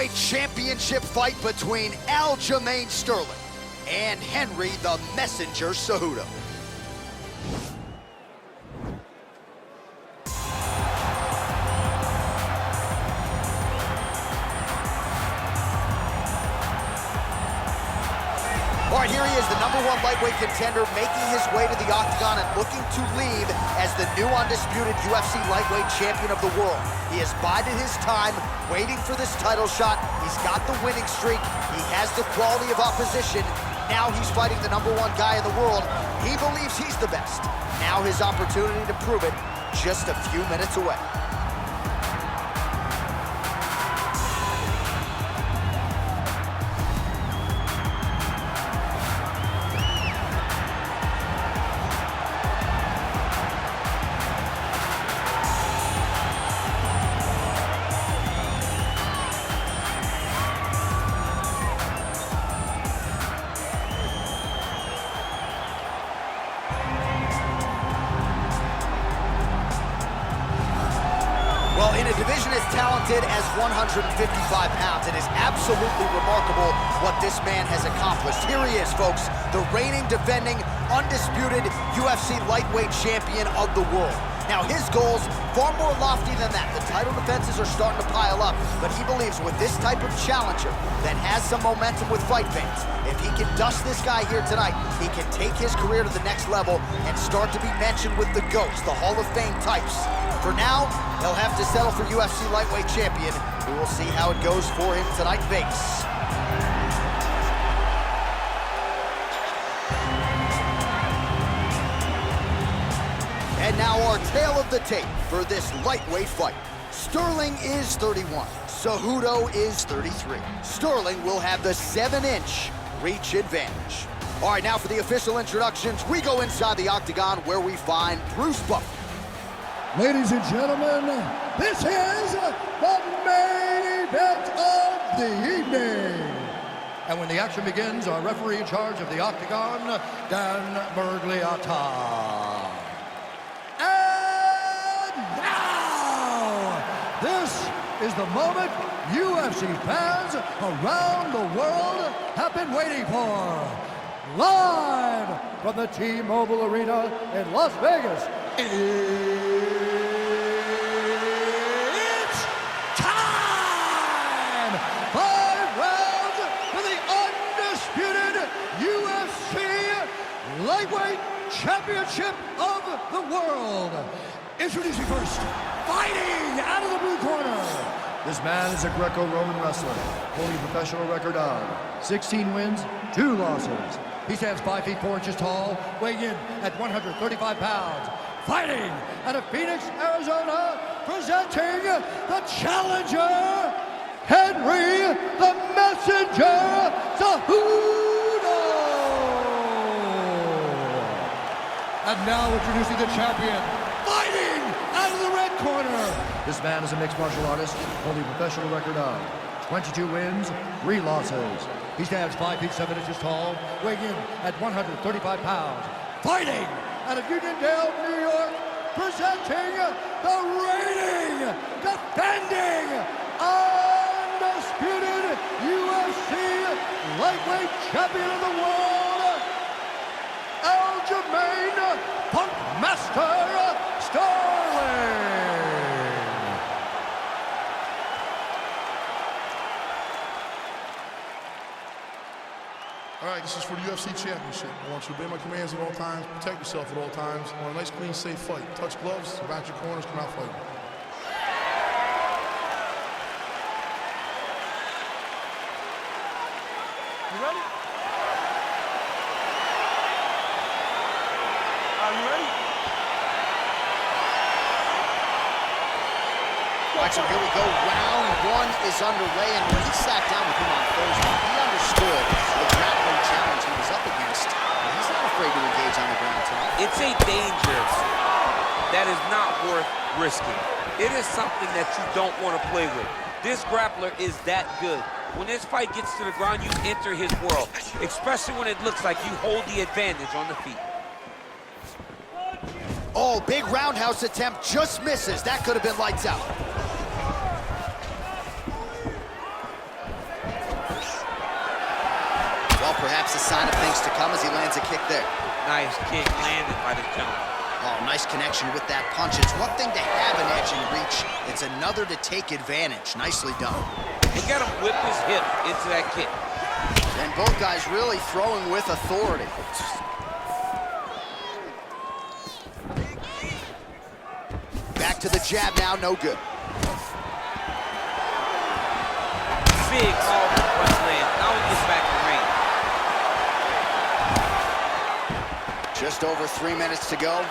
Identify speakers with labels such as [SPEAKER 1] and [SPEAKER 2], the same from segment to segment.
[SPEAKER 1] lightweight championship fight between Aljamain Sterling and Henry the Messenger Cejudo. All right, here he is, the #1 lightweight contender, making his way to the octagon and looking to leave as the new undisputed UFC lightweight champion of the world. He has bided his time, waiting for this title shot. He's got the winning streak. He has the quality of opposition. Now he's fighting the #1 guy in the world. He believes he's the best. Now his opportunity to prove it, just a few minutes away. Well, in a division as talented as 155 pounds, it is absolutely remarkable what this man has accomplished. Here he is, folks, the reigning, defending, undisputed UFC lightweight champion of the world. Now, his goals, far more lofty than that. The title defenses are starting to pile up, but he believes with this type of challenger that has some momentum with fight fans, if he can dust this guy here tonight, he can take his career to the next level and start to be mentioned with the GOATs, the Hall of Fame types. For now, he'll have to settle for UFC lightweight champion. We will see how it goes for him tonight in Vegas. And now our tale of the tape for this lightweight fight. Sterling is 31, Cejudo is 33. Sterling will have the 7-inch reach advantage. All right, now for the official introductions, we go inside the octagon where we find Bruce Buffer.
[SPEAKER 2] Ladies and gentlemen, this is the main event of the evening. And when the action begins, our referee in charge of the octagon, Dan Bergliata. And now, this is the moment UFC fans around the world have been waiting for. Live from the T-Mobile Arena in Las Vegas, it's time! 5 rounds for the undisputed UFC Lightweight Championship of the world. Introducing first, fighting out of the blue corner. This man is a Greco-Roman wrestler, holding a professional record of 16 wins, 2 losses. He stands 5 feet 4 inches tall, weighing in at 135 pounds. Fighting out of Phoenix, Arizona, presenting the challenger, Henry the Messenger Cejudo. And now introducing the champion, fighting out of the red corner. This man is a mixed martial artist, holding a professional record of 22 wins, 3 losses. He stands 5 feet 7 inches tall, weighing in at 135 pounds. Fighting out of Uniondale, New York, presenting the reigning, defending, undisputed UFC lightweight champion of the world, Aljamain Punkmaster Sterling.
[SPEAKER 3] All right, this is for the UFC Championship. I want you to obey my commands at all times, protect yourself at all times. I want a nice, clean, safe fight. Touch gloves, back your corners, come out fighting.
[SPEAKER 4] You ready? Are you ready?
[SPEAKER 1] All right, so here we go. Round 1 is underway, and when he sat down with him on Thursday, he understood the grappling challenge he was up against, and he's not afraid to engage on the ground tonight.
[SPEAKER 5] It's a danger that is not worth risking. It is something that you don't want to play with. This grappler is that good. When this fight gets to the ground, you enter his world, especially when it looks like you hold the advantage on the feet.
[SPEAKER 1] Oh, big roundhouse attempt just misses. That could have been lights out. Well, perhaps a sign of things to come as he lands a kick there.
[SPEAKER 5] Nice kick landed by the gentleman.
[SPEAKER 1] Oh, nice connection with that punch. It's one thing to have an edge and reach. It's another to take advantage. Nicely done.
[SPEAKER 5] He got him whip his hip into that kick.
[SPEAKER 1] And both guys really throwing with authority. Back to the jab now, no good.
[SPEAKER 5] Big powerful front land. Now he gets back to range.
[SPEAKER 1] Just over 3 minutes to go.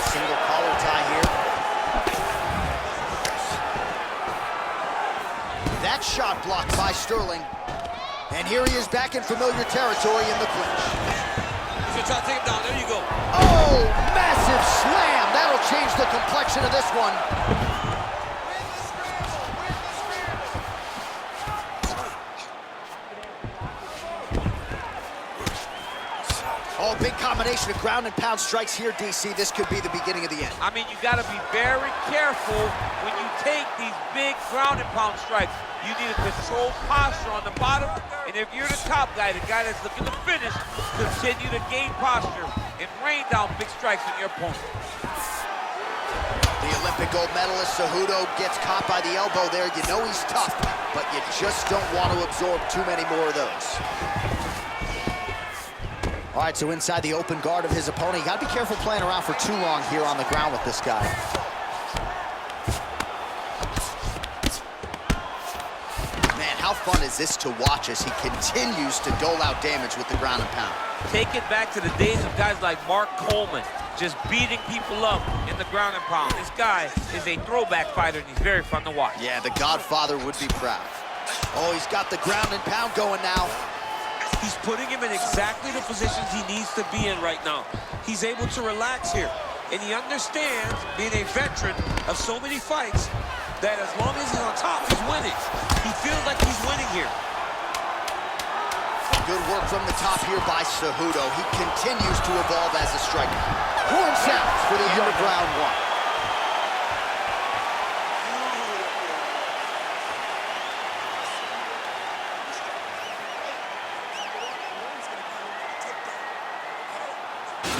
[SPEAKER 1] Single collar tie here. That shot blocked by Sterling. And here he is back in familiar territory in the clinch.
[SPEAKER 5] He's gonna try to take him down. There you go.
[SPEAKER 1] Oh, massive slam. That'll change the complexion of this one. Oh, big combination of ground and pound strikes here, DC. This could be the beginning of the end.
[SPEAKER 5] I mean, you got to be very careful when you take these big ground and pound strikes. You need a controlled posture on the bottom, and if you're the top guy, the guy that's looking to finish, continue to gain posture and rain down big strikes on your opponent.
[SPEAKER 1] The Olympic gold medalist Cejudo gets caught by the elbow there. You know he's tough, but you just don't want to absorb too many more of those. All right, so inside the open guard of his opponent, you got to be careful playing around for too long here on the ground with this guy. Man, how fun is this to watch as he continues to dole out damage with the ground and pound?
[SPEAKER 5] Take it back to the days of guys like Mark Coleman, just beating people up in the ground and pound. This guy is a throwback fighter, and he's very fun to watch.
[SPEAKER 1] Yeah, the Godfather would be proud. Oh, he's got the ground and pound going now.
[SPEAKER 5] He's putting him in exactly the positions he needs to be in right now. He's able to relax here, and he understands, being a veteran of so many fights, that as long as he's on top, he's winning. He feels like he's winning here.
[SPEAKER 1] Good work from the top here by Cejudo. He continues to evolve as a striker. Horn sounds for the end of round one.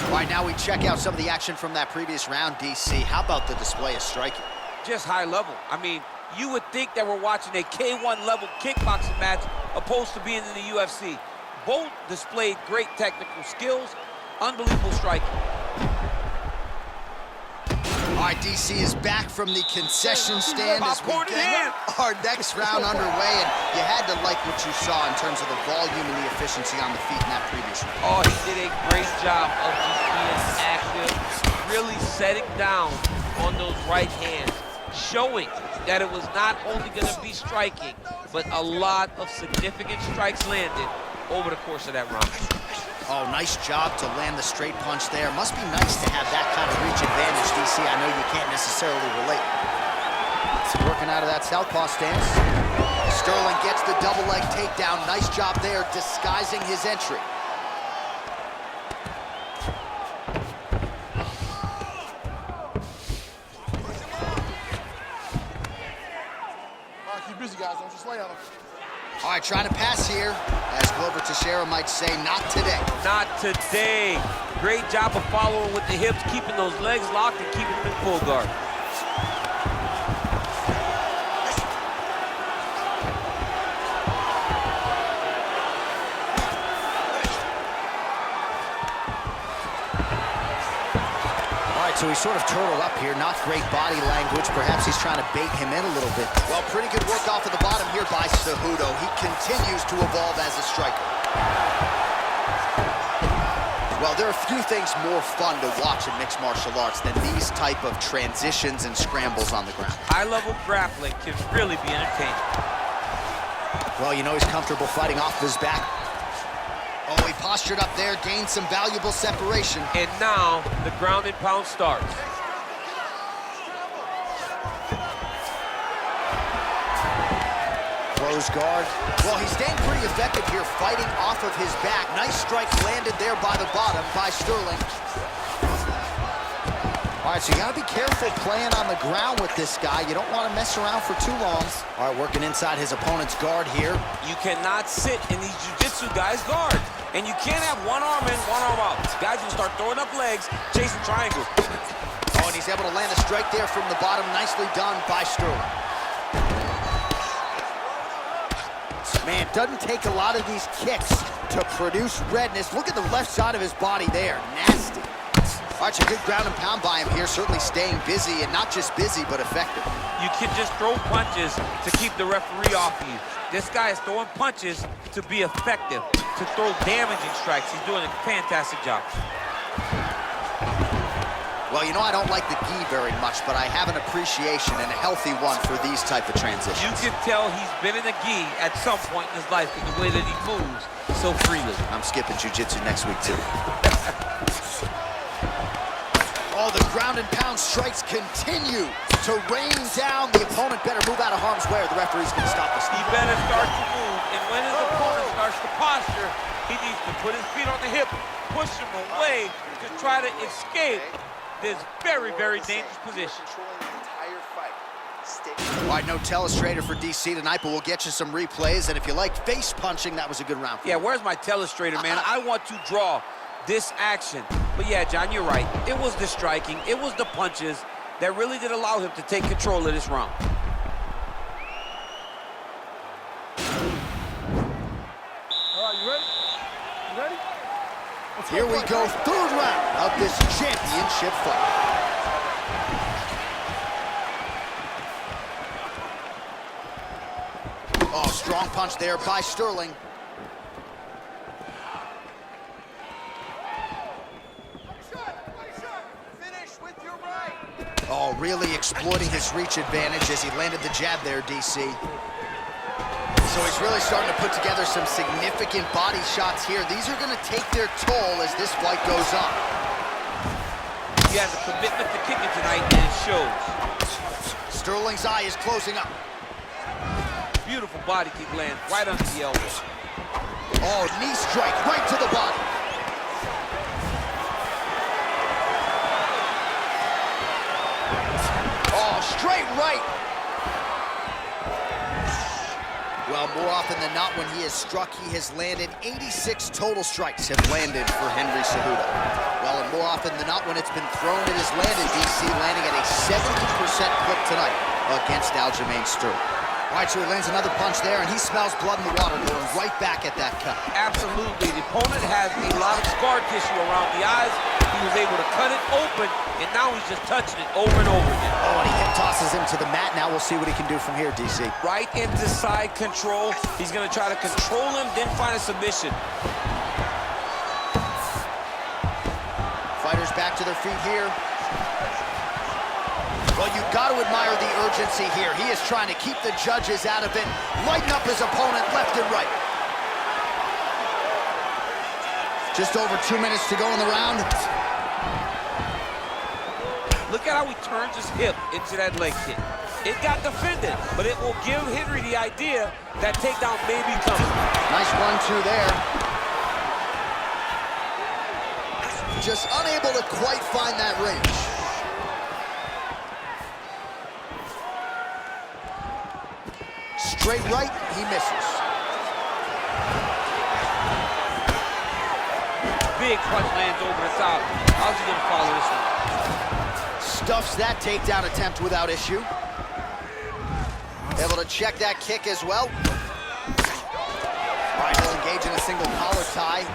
[SPEAKER 1] All right, now we check out some of the action from that previous round, DC. How about the display of striking?
[SPEAKER 5] Just high level. I mean, you would think that we're watching a K1 level kickboxing match opposed to being in the UFC. Both displayed great technical skills, unbelievable striking.
[SPEAKER 1] All right, DC is back from the concession stand as we get our next round underway, and you had to like what you saw in terms of the volume and the efficiency on the feet in that previous round.
[SPEAKER 5] Oh, he did a great job of just being active, really setting down on those right hands, showing that it was not only going to be striking, but a lot of significant strikes landed over the course of that round.
[SPEAKER 1] Oh, nice job to land the straight punch there. Must be nice to have that kind of reach advantage, DC. I know you can't necessarily relate. Working out of that southpaw stance. Sterling gets the double leg takedown. Nice job there, disguising his entry.
[SPEAKER 3] Keep busy, guys. Don't just lay on them.
[SPEAKER 1] All right, trying to pass here. As Glover Teixeira might say, not today.
[SPEAKER 5] Not today. Great job of following with the hips, keeping those legs locked and keeping them in full guard.
[SPEAKER 1] So he's sort of turtled up here, not great body language. Perhaps he's trying to bait him in a little bit. Well, pretty good work off of the bottom here by Cejudo. He continues to evolve as a striker. Well, there are few things more fun to watch in mixed martial arts than these type of transitions and scrambles on the ground.
[SPEAKER 5] High-level grappling can really be entertaining.
[SPEAKER 1] Well, you know he's comfortable fighting off his back. Oh, he postured up there, gained some valuable separation.
[SPEAKER 5] And now the ground and pound starts.
[SPEAKER 1] Close guard. Well, he's staying pretty effective here, fighting off of his back. Nice strike landed there by the bottom by Sterling. All right, so you gotta be careful playing on the ground with this guy. You don't want to mess around for too long. All right, working inside his opponent's guard here.
[SPEAKER 5] You cannot sit in these jiu-jitsu guys' guard. And you can't have one arm in, one arm out. Guys will start throwing up legs, chasing triangles.
[SPEAKER 1] Oh, and he's able to land a strike there from the bottom. Nicely done by Sterling. Man, doesn't take a lot of these kicks to produce redness. Look at the left side of his body there. Nasty. All right, so good ground and pound by him here. Certainly staying busy, and not just busy, but effective.
[SPEAKER 5] You can just throw punches to keep the referee off you. This guy is throwing punches to be effective, to throw damaging strikes. He's doing a fantastic job.
[SPEAKER 1] Well, you know, I don't like the gi very much, but I have an appreciation and a healthy one for these type of transitions.
[SPEAKER 5] You can tell he's been in the gi at some point in his life in the way that he moves so freely.
[SPEAKER 1] I'm skipping jiu-jitsu next week, too. Oh, the ground and pound strikes continue to rain down. The opponent better move out of harm's way or the referee's going to stop this.
[SPEAKER 5] He better start to move, and when his opponent starts to posture, he needs to put his feet on the hip, push him away to try to escape this very, very dangerous position.
[SPEAKER 1] All right, no telestrator for DC tonight, but we'll get you some replays. And if you like face punching, that was a good round.
[SPEAKER 5] Yeah, where's my telestrator, man? I want to draw this action. But yeah, John, you're right. It was the striking, it was the punches that really did allow him to take control of this round.
[SPEAKER 4] All right, you ready? You ready?
[SPEAKER 1] Here we go, third round of this championship fight. Oh, strong punch there by Sterling. Oh, really exploiting his reach advantage as he landed the jab there, DC. So he's really starting to put together some significant body shots here. These are going to take their toll as this fight goes on.
[SPEAKER 5] He has a commitment to kicking tonight, and it shows.
[SPEAKER 1] Sterling's eye is closing up.
[SPEAKER 5] Beautiful body kick lands right under the elbow.
[SPEAKER 1] Oh, knee strike right to the body. Oh, straight right. Well, more often than not, when he has struck, he has landed 86 total strikes have landed for Henry Cejudo. Well, and more often than not, when it's been thrown, it has landed. DC landing at a 70% clip tonight against Aljamain Sterling. All right, so he lands another punch there, and he smells blood in the water, going right back at that cut.
[SPEAKER 5] Absolutely. The opponent has a lot of scar tissue around the eyes. He was able to cut it open, and now he's just touching it over and over again.
[SPEAKER 1] Oh, and he hip tosses him to the mat. Now we'll see what he can do from here, DC.
[SPEAKER 5] Right into side control. He's going to try to control him, then find a submission.
[SPEAKER 1] Fighters back to their feet here. Well, you've got to admire the urgency here. He is trying to keep the judges out of it, lighten up his opponent left and right. Just over 2 minutes to go in the round.
[SPEAKER 5] Look at how he turns his hip into that leg kick. It got defended, but it will give Henry the idea that takedown may be coming.
[SPEAKER 1] Nice 1-2 there. Just unable to quite find that range. Straight right, he misses.
[SPEAKER 5] Big punch lands over the top. How's he gonna follow this one?
[SPEAKER 1] Stuffs that takedown attempt without issue. Able to check that kick as well. All right, he'll engage in a single collar tie.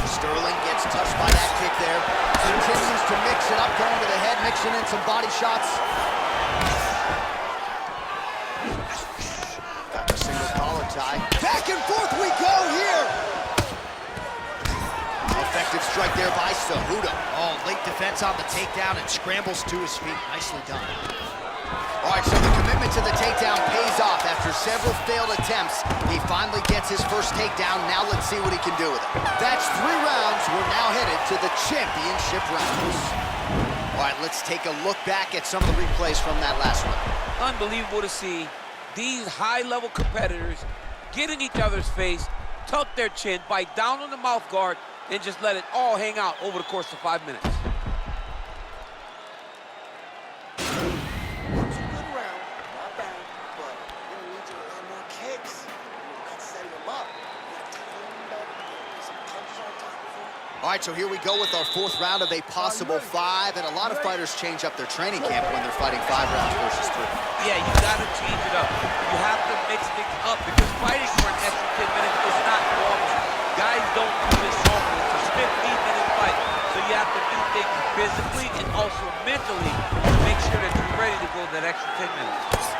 [SPEAKER 1] Sterling gets touched by that kick there. Continues to mix it up, going to the head, mixing in some body shots. Got the single collar tie. Back and forth we go here. Effective strike there by Cejudo. Oh, late defense on the takedown and scrambles to his feet. Nicely done. All right, so the commitment to the takedown pays off. After several failed attempts, he finally gets his first takedown. Now let's see what he can do with it. That's 3 rounds. We're now headed to the championship rounds. All right, let's take a look back at some of the replays from that last one.
[SPEAKER 5] Unbelievable to see these high-level competitors get in each other's face, tuck their chin, bite down on the mouth guard, and just let it all hang out over the course of 5 minutes.
[SPEAKER 1] All right, so here we go with our fourth round of a possible 5, and a lot of fighters change up their training camp when they're fighting 5 rounds versus 3.
[SPEAKER 5] Yeah, you gotta change it up. You have to mix things up because fighting for an extra 10 minutes is not normal. Guys don't do this normally. It's a 15-minute fight, so you have to do things physically and also mentally to make sure that you're ready to go that extra 10 minutes.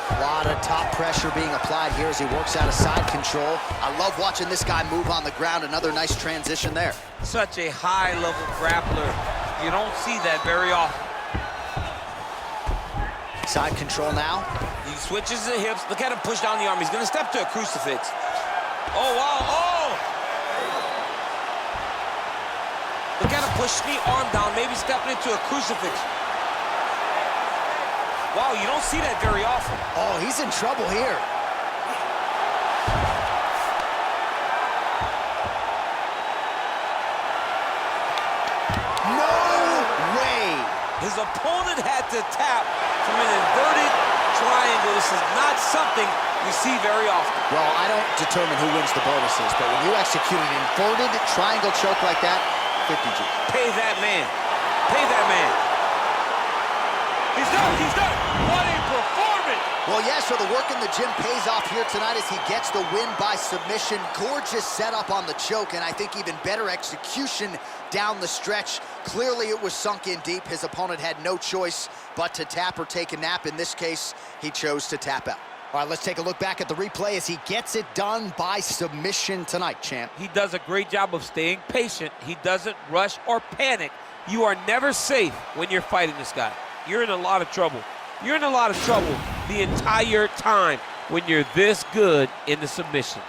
[SPEAKER 1] A lot of top pressure being applied here as he works out of side control. I love watching this guy move on the ground. Another nice transition there.
[SPEAKER 5] Such a high-level grappler. You don't see that very often.
[SPEAKER 1] Side control now.
[SPEAKER 5] He switches the hips. Look at him push down the arm. He's going to step to a crucifix. Oh, wow. Oh! Look at him push the arm down, maybe stepping into a crucifix. Wow, you don't see that very often.
[SPEAKER 1] Oh, he's in trouble here. No way.
[SPEAKER 5] His opponent had to tap from an inverted triangle. This is not something you see very often.
[SPEAKER 1] Well, I don't determine who wins the bonuses, but when you execute an inverted triangle choke like that, 50 G.
[SPEAKER 5] Pay that man. Pay that man. He's done. He's done. What a performance.
[SPEAKER 1] Well, yeah, so the work in the gym pays off here tonight as he gets the win by submission. Gorgeous setup on the choke, and I think even better execution down the stretch. Clearly, it was sunk in deep. His opponent had no choice but to tap or take a nap. In this case, he chose to tap out. All right, let's take a look back at the replay as he gets it done by submission tonight, champ.
[SPEAKER 5] He does a great job of staying patient. He doesn't rush or panic. You are never safe when you're fighting this guy. You're in a lot of trouble. You're in a lot of trouble the entire time when you're this good in the submissions.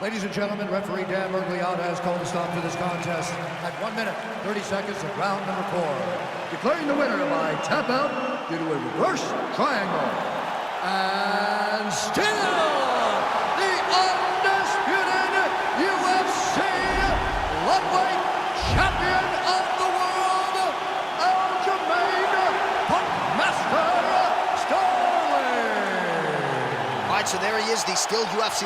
[SPEAKER 2] Ladies and gentlemen, referee Dan Mergliata has called a stop to this contest at 1 minute, 30 seconds of round number 4. Declaring the winner by tap out due to a reverse triangle. And still, the undisputed UFC lightweight champion of the world, Aljamain Master Sterling.
[SPEAKER 1] All right, so there he is, the still UFC